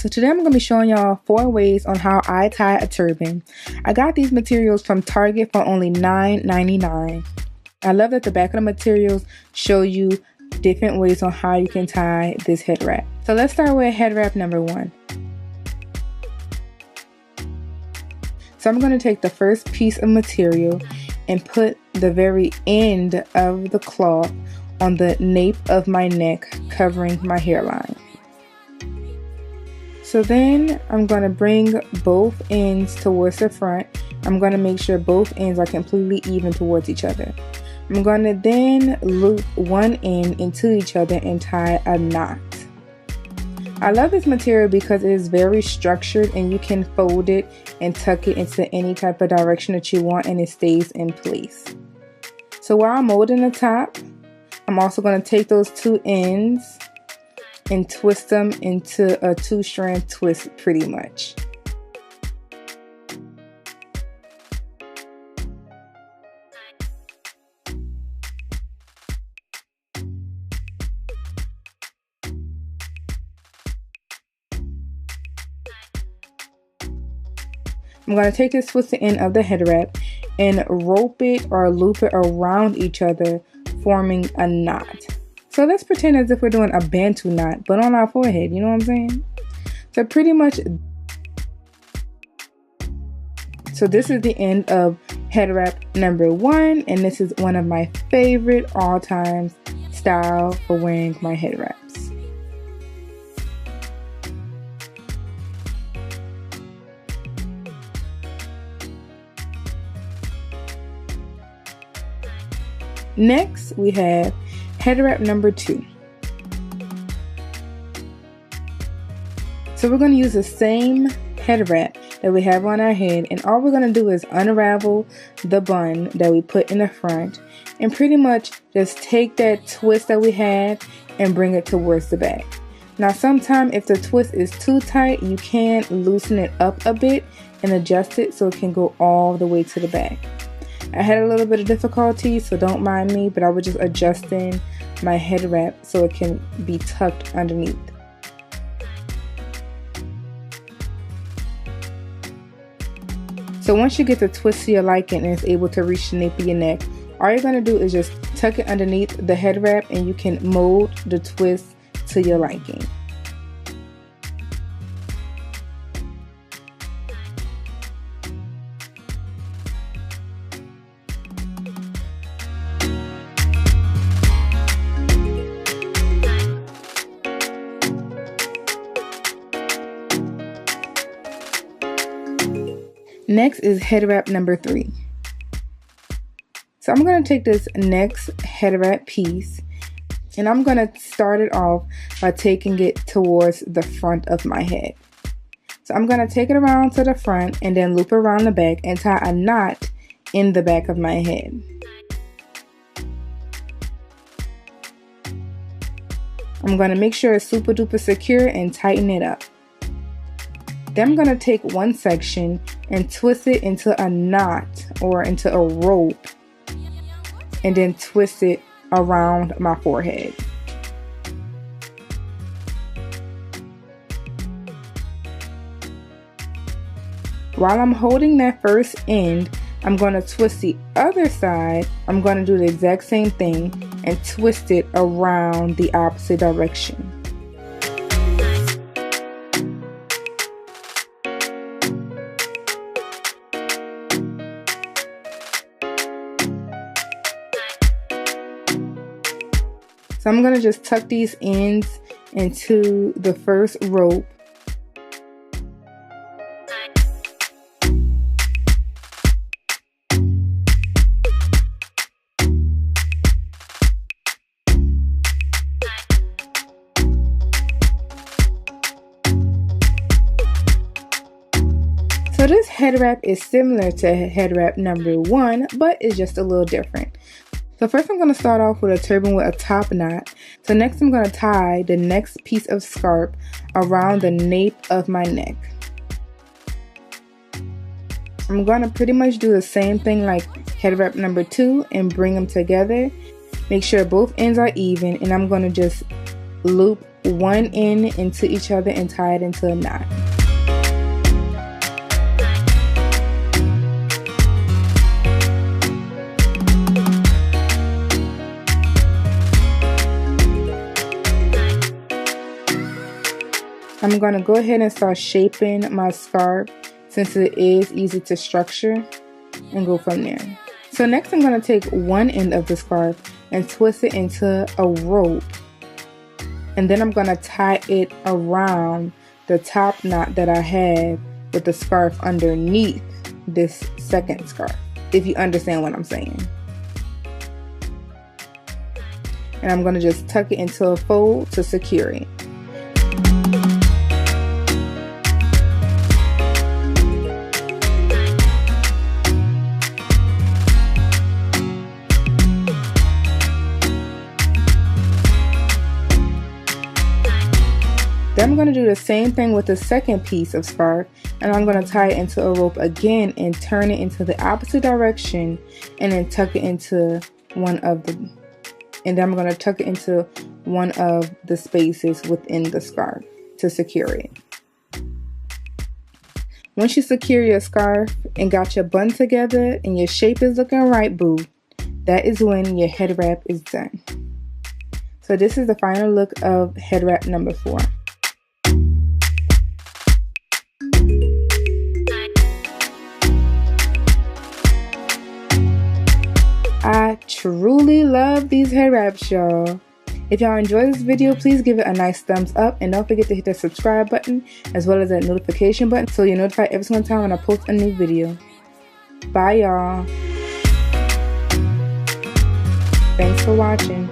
So today I'm going to be showing y'all 4 ways on how I tie a turban. I got these materials from Target for only $9.99. I love that the back of the materials show you different ways on how you can tie this head wrap. So let's start with head wrap number 1. So I'm going to take the first piece of material and put the very end of the cloth on the nape of my neck, covering my hairline. So then I'm going to bring both ends towards the front. I'm going to make sure both ends are completely even towards each other. I'm going to then loop one end into each other and tie a knot. I love this material because it is very structured and you can fold it and tuck it into any type of direction that you want and it stays in place. So while I'm molding the top, I'm also going to take those 2 ends and twist them into a 2-strand twist pretty much. I'm going to take this twisted end of the head wrap and rope it or loop it around each other, forming a knot. So let's pretend as if we're doing a Bantu knot, but on our forehead, you know what I'm saying? So pretty much, so this is the end of head wrap number 1, and this is one of my favorite all-time style for wearing my head wraps. Next, we have head wrap number 2. So we're going to use the same head wrap that we have on our head, and all we're going to do is unravel the bun that we put in the front and pretty much just take that twist that we had and bring it towards the back. Now sometimes if the twist is too tight, you can loosen it up a bit and adjust it so it can go all the way to the back. I had a little bit of difficulty, so don't mind me, but I was just adjusting my head wrap so it can be tucked underneath. So once you get the twist to your liking and it's able to reach the nape of your neck, all you're going to do is just tuck it underneath the head wrap and you can mold the twist to your liking. Next is head wrap number 3. So I'm going to take this next head wrap piece and I'm going to start it off by taking it towards the front of my head. So I'm going to take it around to the front and then loop around the back and tie a knot in the back of my head. I'm going to make sure it's super duper secure and tighten it up. Then I'm going to take one section and twist it into a knot or into a rope and then twist it around my forehead. While I'm holding that first end, I'm going to twist the other side. I'm going to do the exact same thing and twist it around the opposite direction. So I'm going to just tuck these ends into the first rope. So this head wrap is similar to head wrap number 1, but it's just a little different. So first I'm going to start off with a turban with a top knot. So next I'm going to tie the next piece of scarf around the nape of my neck. I'm going to pretty much do the same thing like head wrap number 2 and bring them together. Make sure both ends are even, and I'm going to just loop one end into each other and tie it into a knot. I'm going to go ahead and start shaping my scarf since it is easy to structure, and go from there. So next I'm going to take one end of the scarf and twist it into a rope, and then I'm going to tie it around the top knot that I have with the scarf underneath this second scarf, if you understand what I'm saying. And I'm going to just tuck it into a fold to secure it. Then I'm going to do the same thing with the second piece of scarf, and I'm going to tie it into a rope again and turn it into the opposite direction, and then tuck it into one of the spaces within the scarf to secure it. Once you secure your scarf and got your bun together and your shape is looking right, boo, that is when your head wrap is done. So this is the final look of head wrap number 4. I truly love these head wraps, y'all. If y'all enjoyed this video, please give it a nice thumbs up, and don't forget to hit the subscribe button as well as that notification button so you're notified every single time when I post a new video. Bye, y'all. Thanks for watching.